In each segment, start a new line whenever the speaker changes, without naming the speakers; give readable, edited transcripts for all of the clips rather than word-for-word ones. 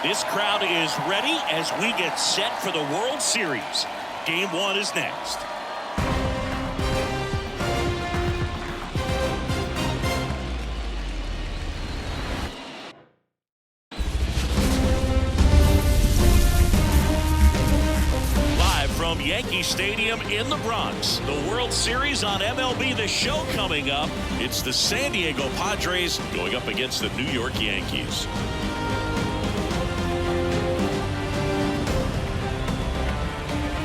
This crowd is ready as we get set for the World Series. Game 1 is next. Live from Yankee Stadium in the Bronx, the World Series on MLB The Show coming up. It's the San Diego Padres going up against the New York Yankees.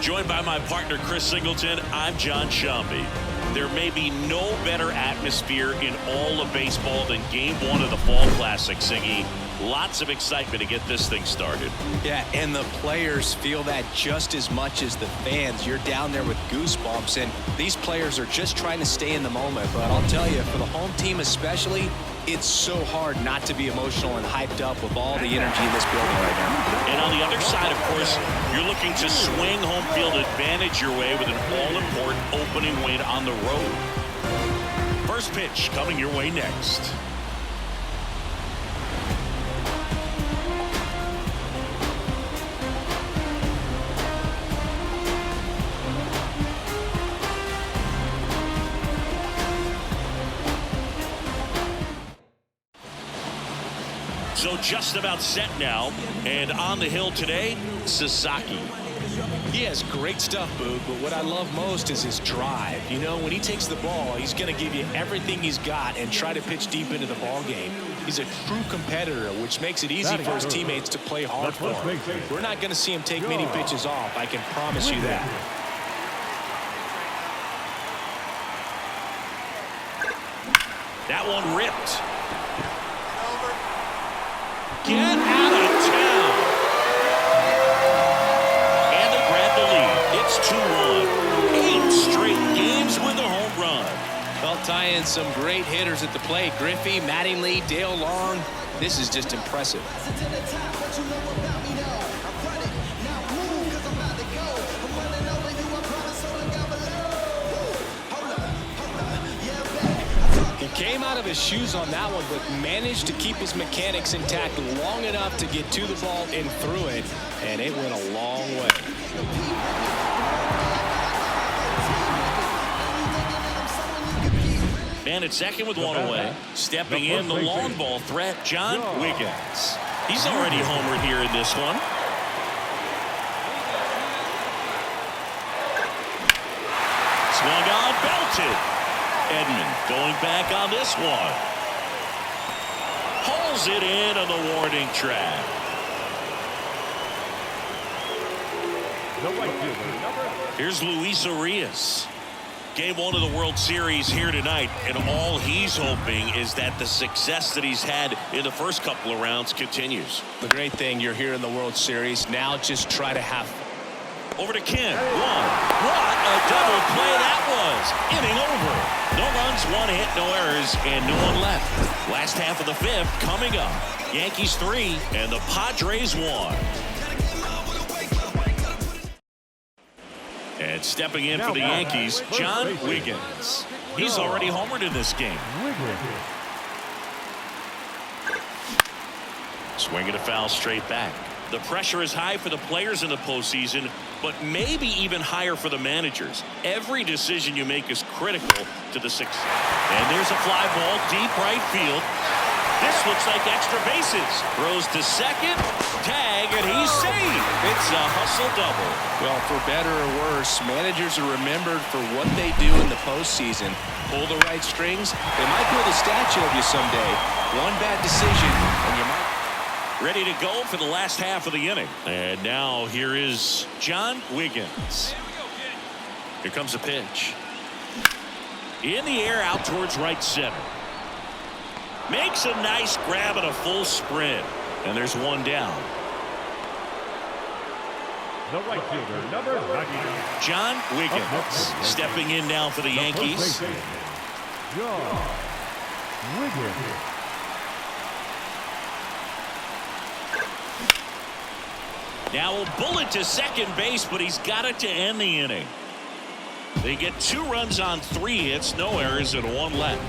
Joined by my partner, Chris Singleton, I'm John Shambi. There may be no better atmosphere in all of baseball than Game 1 of the Fall Classic, Singy. Lots of excitement to get this thing started.
Yeah, and the players feel that just as much as the fans. You're down there with goosebumps, and these players are just trying to stay in the moment. But I'll tell you, for the home team especially, it's so hard not to be emotional and hyped up with all the energy in this building right now.
And on the other side, of course, you're looking to swing home field advantage your way with an all-important opening win on the road. First pitch coming your way next. So just about set now, and on the hill today, Sasaki.
He has great stuff, Boog, but what I love most is his drive. You know, when he takes the ball, he's going to give you everything he's got and try to pitch deep into the ball game. He's a true competitor, which makes it easy for his teammates to play hard for him. We're not going to see him take many pitches off, I can promise you that.
That one ripped. Get out of town. And they grab the lead. It's 2-1. 8 straight games with a home run.
Well, tie in some great hitters at the plate. Griffey, Mattingly, Dale Long. This is just impressive. Came out of his shoes on that one, but managed to keep his mechanics intact long enough to get to the ball and through it, and it went a long way.
Man at second with one away. Stepping in, the long ball threat, John Wiggins. He's already homered here in this one. Swung on, belted. Edman going back on this one. Hauls it in on the warning track. Here's Luis Urias. Game 1 of the World Series here tonight, and all he's hoping is that the success that he's had in the first couple of rounds continues.
The great thing, you're here in the World Series. Now just try to have
over to Kim. What a double play that was. Inning over. No runs, 1 hit, no errors, and no one left. Last half of the 5th coming up. Yankees 3 and the Padres 1. And stepping in for the Yankees, John Wiggins. He's already homered in this game. Swinging a foul straight back. The pressure is high for the players in the postseason, but maybe even higher for the managers. Every decision you make is critical to the success. And there's a fly ball deep right field. This looks like extra bases. Throws to second. Tag, and he's safe. It's a hustle double.
Well, for better or worse, managers are remembered for what they do in the postseason. Pull the right strings, they might build a statue of you someday. One bad decision, and you might.
Ready to go for the last half of the inning. And now here is John Wiggins. Here comes a pitch. In the air out towards right center. Makes a nice grab and a full sprint. And there's one down.
The right fielder, number 99.
John Wiggins stepping in now for the Yankees.
John Wiggins.
Now a bullet to second base, but he's got it to end the inning. They get 2 runs on 3 hits, no errors, and 1 left.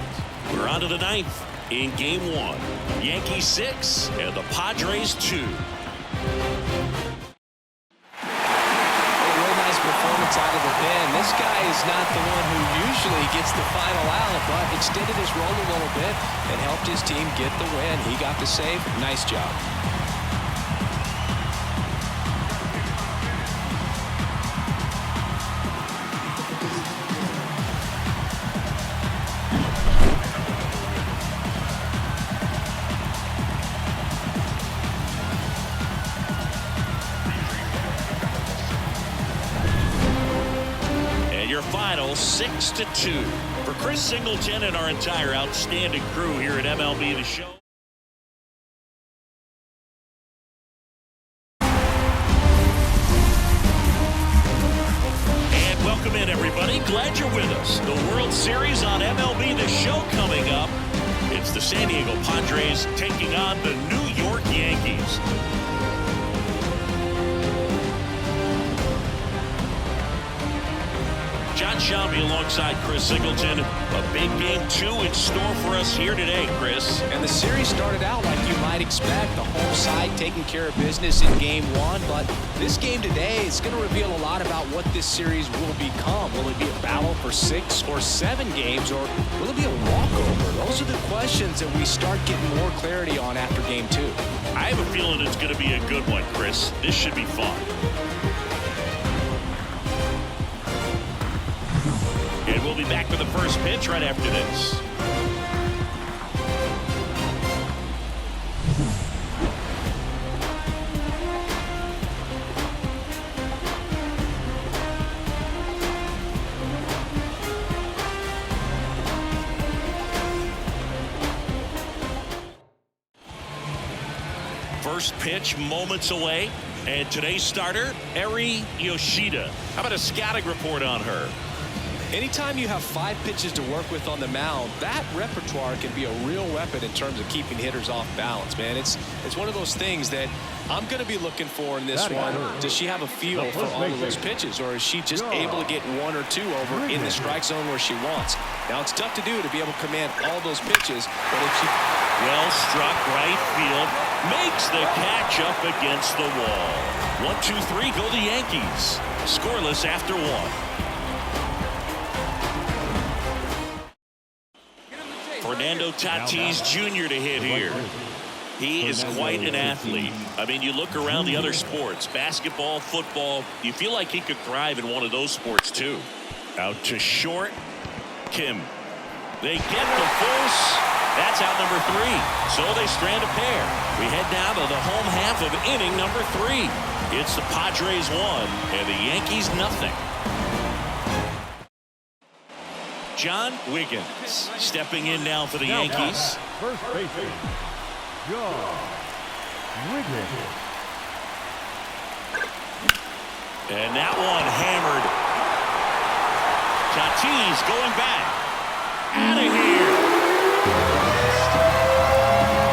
We're on to the 9th in Game 1. Yankees 6 and the Padres 2.
is not the one who usually gets the final out, but extended his role a little bit and helped his team get the win. He got the save. Nice job.
Your final 6-2 for Chris Singleton and our entire outstanding crew here at MLB The Show. And welcome in, everybody. Glad you're with us. The World Series on MLB The Show coming up. It's the San Diego Padres taking on the New York Yankees. John Shambi alongside Chris Singleton. A big game 2 in store for us here today, Chris.
And the series started out like you might expect. The home side taking care of business in game 1. But this game today is going to reveal a lot about what this series will become. Will it be a battle for 6 or 7 games, or will it be a walkover? Those are the questions that we start getting more clarity on after game 2.
I have a feeling it's going to be a good one, Chris. This should be fun. And we'll be back with the first pitch right after this. First pitch moments away. And today's starter, Eri Yoshida. How about a scouting report on her?
Anytime you have 5 pitches to work with on the mound, that repertoire can be a real weapon in terms of keeping hitters off balance, man. It's one of those things that I'm going to be looking for in this one. Does she have a feel for all of those pitches, or is she just able to get 1 or 2 over in the strike zone where she wants? Now, it's tough to do to be able to command all those pitches, but if she...
Well struck right field, makes the catch up against the wall. 1, 2, 3, go the Yankees. Scoreless after 1. Fernando Tatis Jr. to hit here. He is quite an athlete. I mean, you look around the other sports, basketball, football, you feel like he could thrive in one of those sports too. Out to short, Kim. They get the force. That's out number 3. So they strand a pair. We head down to the home half of inning number 3. It's the Padres 1 and the Yankees nothing. John Wiggins stepping in now for the Yankees.
First baseman, John Wiggins.
And that one hammered. Tatis going back. Out of here.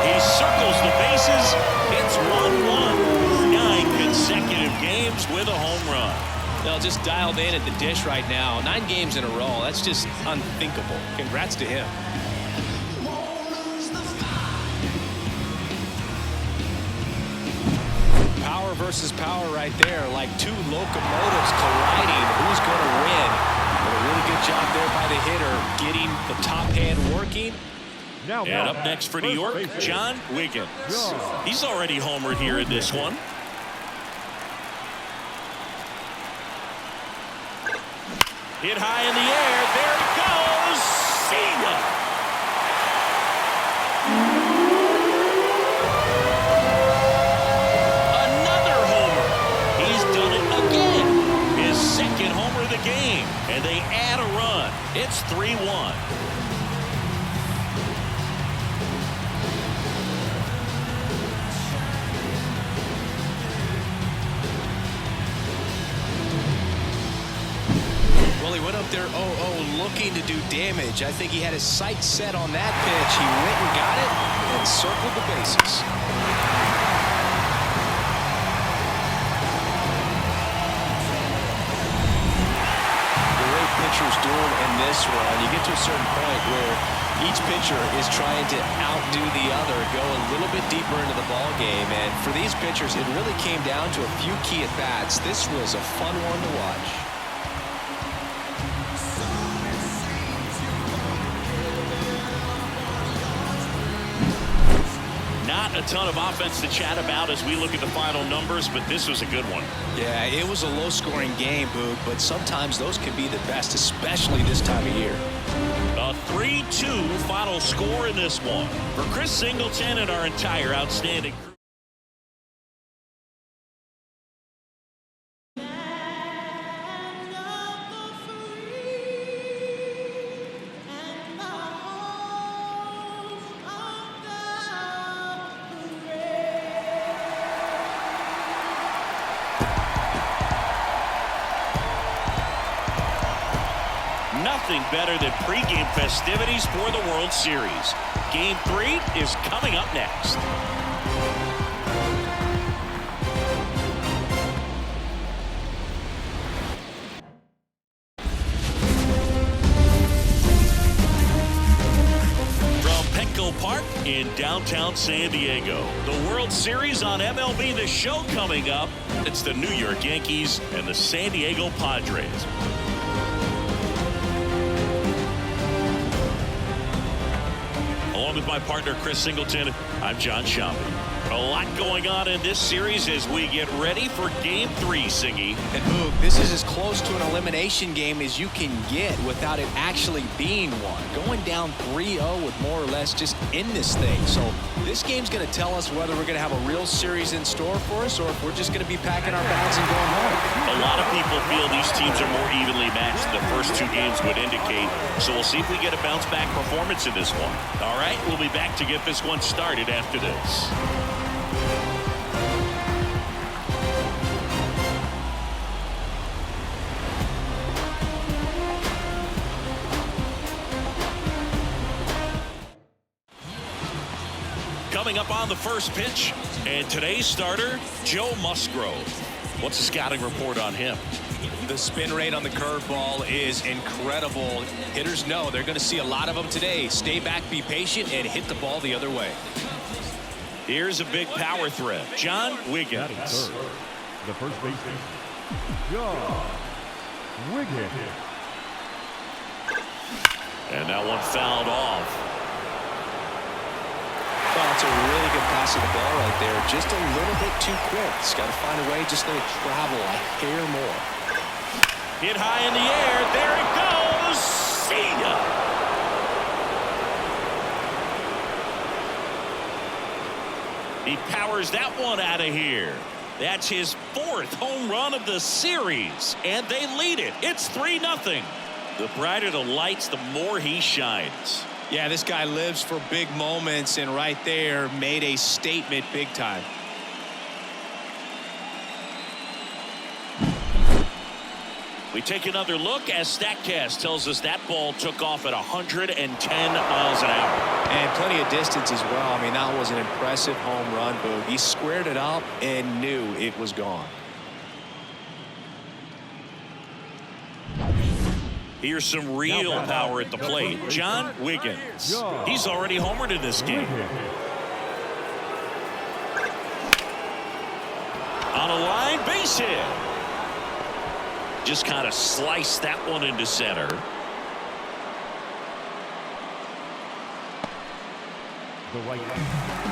He circles the bases. It's 1-1. 9 consecutive games with a home run.
They'll just dialed in at the dish right now. 9 games in a row. That's just unthinkable. Congrats to him.
Power versus power right there, like 2 locomotives colliding. Who's going to win? But a really good job there by the hitter, getting the top hand working.
And up next for New York, John Wiggins. He's already homered here in this one. Hit high in the air. There it goes. See ya. Another homer. He's done it again. His 2nd homer of the game. And they add a run. It's 3-1.
He went up there 0-0 looking to do damage. I think he had his sights set on that pitch. He went and got it and circled the bases. The way pitchers do it in this run, you get to a certain point where each pitcher is trying to outdo the other, go a little bit deeper into the ball game. And for these pitchers, it really came down to a few key at-bats. This was a fun one to watch.
a ton of offense to chat about as we look at the final numbers, but this was a good one.
Yeah, it was a low-scoring game, Boog, but sometimes those can be the best, especially this time of year.
A 3-2 final score in this one. For Chris Singleton and our entire outstanding crew. Nothing better than pregame festivities for the World Series. Game 3 is coming up next. From Petco Park in downtown San Diego, the World Series on MLB The Show coming up. It's the New York Yankees and the San Diego Padres. Along with my partner, Chris Singleton, I'm John Shambi. A lot going on in this series as we get ready for Game 3, Singy.
And Boog, this is as close to an elimination game as you can get without it actually being one. Going down 3-0 with more or less just in this thing. So this game's going to tell us whether we're going to have a real series in store for us or if we're just going to be packing our bags and going home.
A lot of people feel these teams are more evenly matched than the first two games would indicate. So we'll see if we get a bounce-back performance in this one. All right, we'll be back to get this one started after this. Coming up on the first pitch, and today's starter, Joe Musgrove. What's the scouting report on him?
The spin rate on the curveball is incredible. Hitters know they're going to see a lot of them today. Stay back, be patient, and hit the ball the other way.
Here's a big power threat, John Wiggins.
The first baseman, John Wiggins.
And that one fouled off.
Well, it's a really good pass of the ball right there. Just a little bit too quick. It's got to find a way, just let it travel a hair more.
Hit high in the air. There it goes. See ya. He powers that one out of here. That's his 4th home run of the series, and they lead it. It's 3-0. The brighter the lights, the more he shines.
Yeah, this guy lives for big moments, and right there made a statement big time.
We take another look as StatCast tells us that ball took off at 110 miles an hour.
And plenty of distance as well. I mean, that was an impressive home run, Boog. He squared it up and knew it was gone.
Here's some real power at the plate. John Wiggins. He's already homered in this game. On a line, base hit. Just kind of sliced that one into center.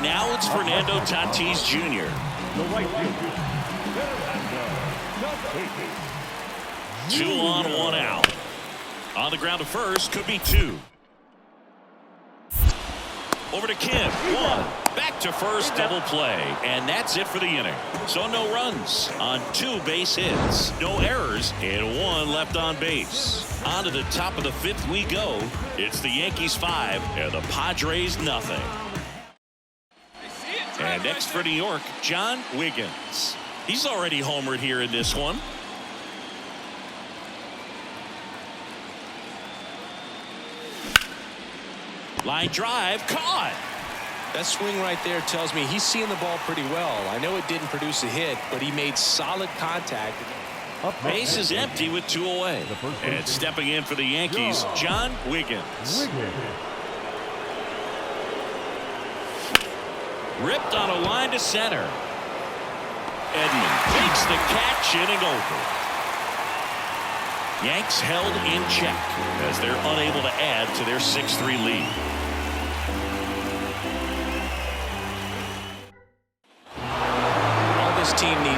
Now it's Fernando Tatis Jr. 2 on, 1 out. On the ground to first, could be 2. Over to Kim, 1. Back to first, double play. And that's it for the inning. So no runs on 2 base hits. No errors, and 1 left on base. On to the top of the 5th we go. It's the Yankees 5 and the Padres nothing. And next for New York, John Wiggins. He's already homered here in this one. Line drive, caught.
That swing right there tells me he's seeing the ball pretty well. I know it didn't produce a hit, but he made solid contact.
Base is empty with 2 away. And stepping in for the Yankees, John Wiggins. Ripped on a line to center. Edman takes the catch, inning over. Yanks held in check as they're unable to add to their 6-3 lead.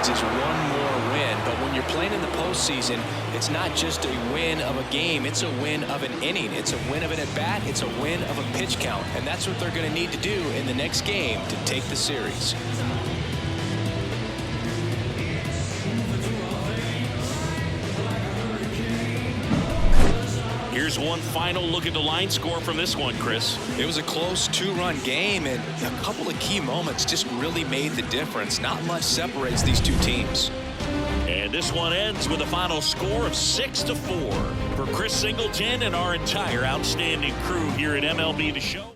needs is one more win. But when you're playing in the postseason, it's not just a win of a game. It's a win of an inning. It's a win of an at-bat. It's a win of a pitch count. And that's what they're going to need to do in the next game to take the series.
Here's one final look at the line score from this one, Chris.
It was a close two-run game, and a couple of key moments just really made the difference. Not much separates these two teams.
And this one ends with a final score of 6-4. For Chris Singleton and our entire outstanding crew here at MLB The Show.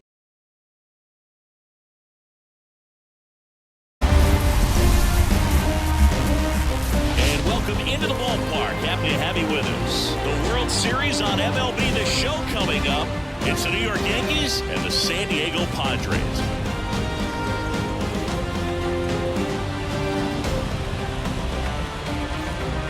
And welcome into the ballpark. Happy to have you with us. The World Series on MLB The Show coming up. It's the New York Yankees and the San Diego Padres.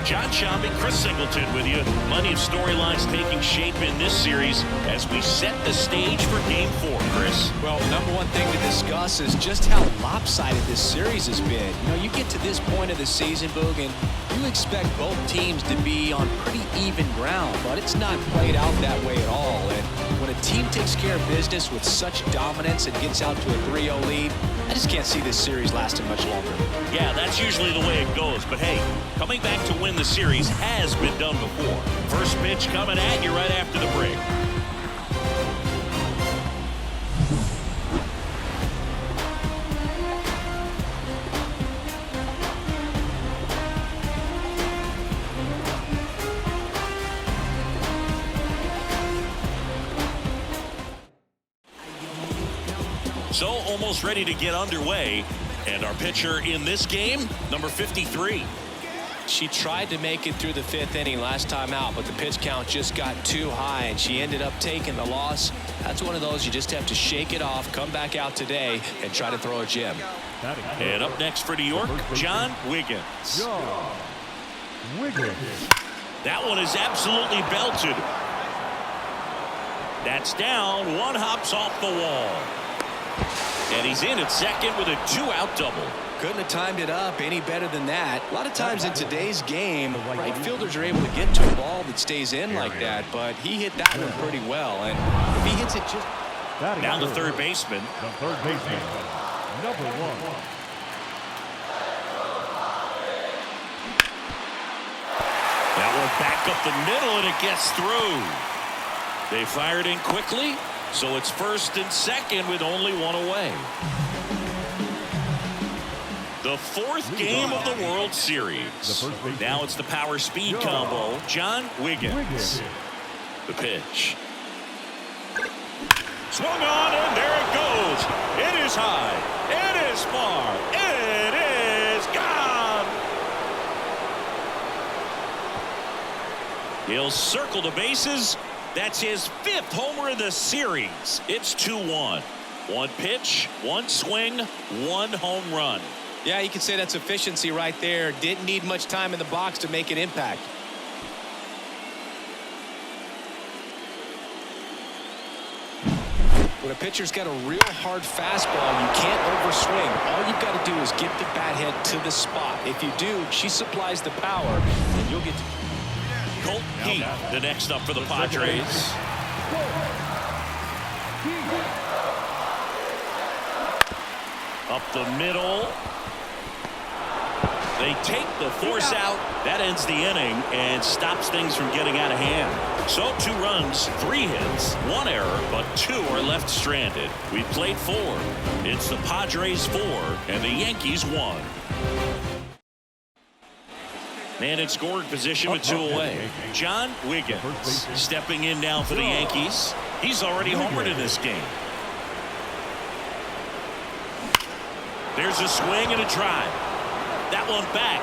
John Shambi, Chris Singleton with you. Plenty of storylines taking shape in this series as we set the stage for Game 4, Chris.
Well, number one thing to discuss is just how lopsided this series has been. You know, you get to this point of the season, Boog, and you expect both teams to be on pretty even ground, but it's not played out that way at all. And when a team takes care of business with such dominance and gets out to a 3-0 lead, I just can't see this series lasting much longer.
Yeah, that's usually the way it goes. But hey, coming back to win the series has been done before. First pitch coming at you right after the break. So almost ready to get underway. And our pitcher in this game, number 53.
She tried to make it through the 5th inning last time out, but the pitch count just got too high, and she ended up taking the loss. That's one of those you just have to shake it off, come back out today, and try to throw a gem.
And up next for New York, John Wiggins. That one is absolutely belted. That's down. One hops off the wall. And he's in at second with a 2-out double.
Couldn't have timed it up any better than that. A lot of times in today's game, right fielders are able to get to a ball that stays in like that, but he hit that one pretty well. And if he hits it just...
Now the third baseman.
The third baseman, number 1.
That one back up the middle, and it gets through. They fired in quickly, so it's first and second with only one away. The 4th game of the World Series. Now it's the power speed combo. John Wiggins. The pitch. Swung on, and there it goes. It is high. It is far. It is gone. He'll circle the bases. That's his 5th homer in the series. It's 2-1. One pitch, one swing, one home run.
Yeah, you could say that's efficiency right there. Didn't need much time in the box to make an impact. When a pitcher's got a real hard fastball, you can't overswing. All you've got to do is get the bat head to the spot. If you do, she supplies the power, and you'll get to...
Colt Heat, the next up for the Padres. Up the middle. They take the force out. That ends the inning and stops things from getting out of hand. So 2 runs, 3 hits, 1 error, but 2 are left stranded. We played 4. It's the Padres 4 and the Yankees 1. Man in scoring position with 2 away. John Wiggins stepping in now for the Yankees. He's already homered in this game. There's a swing and a drive. That one back.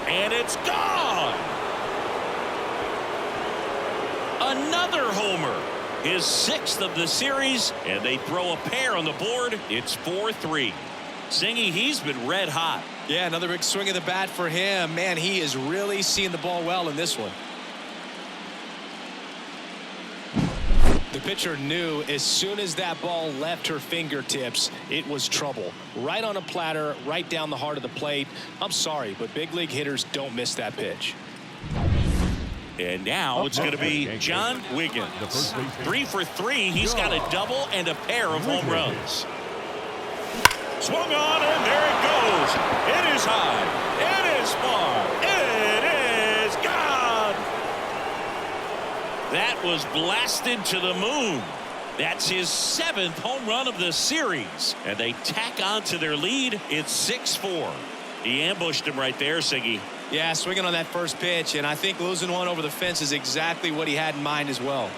And it's gone. Another homer. His 6th of the series. And they throw a pair on the board. It's 4-3. Singy, he's been red hot.
Yeah, another big swing of the bat for him. Man, he is really seeing the ball well in this one. The
pitcher knew as soon as that ball left her fingertips, it was trouble. Right on a platter, right down the heart of the plate. I'm sorry, but big league hitters don't miss that pitch.
And now it's going to be John Wiggins. 3 for 3. He's got a double and a pair of home runs. Swung on, and there it goes. It is high. It is far. It is gone. That was blasted to the moon. That's his 7th home run of the series. And they tack on to their lead. It's 6-4. He ambushed him right there, Siggy.
Yeah, swinging on that first pitch, and I think losing one over the fence is exactly what he had in mind as well.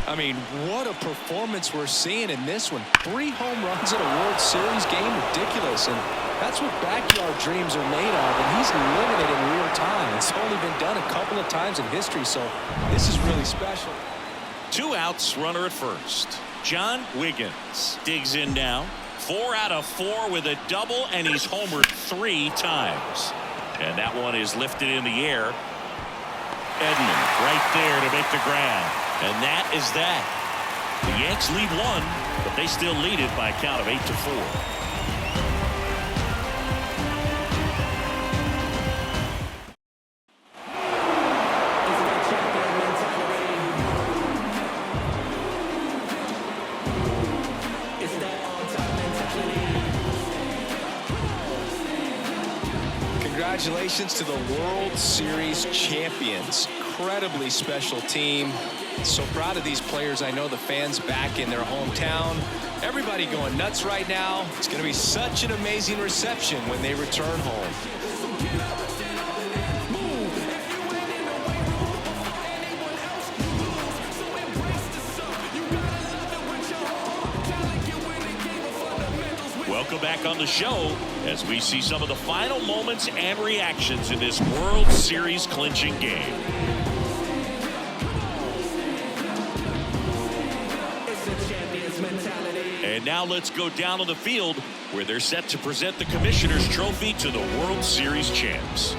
I mean, what a performance we're seeing in this one. 3 home runs in a World Series game, ridiculous. And that's what backyard dreams are made of, and he's living it in real time. It's only been done a couple of times in history, so this is really special.
2 outs, runner at first. John Wiggins digs in now. 4 out of 4 with a double, and he's homered 3 times. And that one is lifted in the air. Edman right there to make the grab. And that is that. The Yanks lead 1, but they still lead it by a count of 8-4.
Congratulations to the World Series champions. Incredibly special team. So proud of these players. I know the fans back in their hometown. Everybody going nuts right now. It's going to be such an amazing reception when they return home.
Welcome back on the show as we see some of the final moments and reactions in this World Series clinching game. And now let's go down on the field where they're set to present the Commissioner's Trophy to the World Series champs.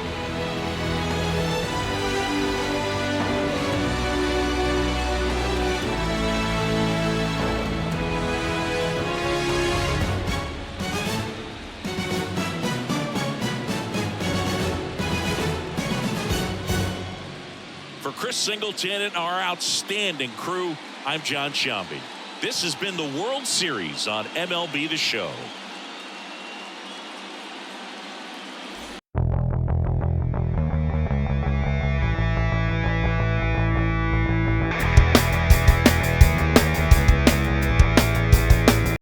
For Chris Singleton and our outstanding crew, I'm John Sciambi. This has been the World Series on MLB The Show.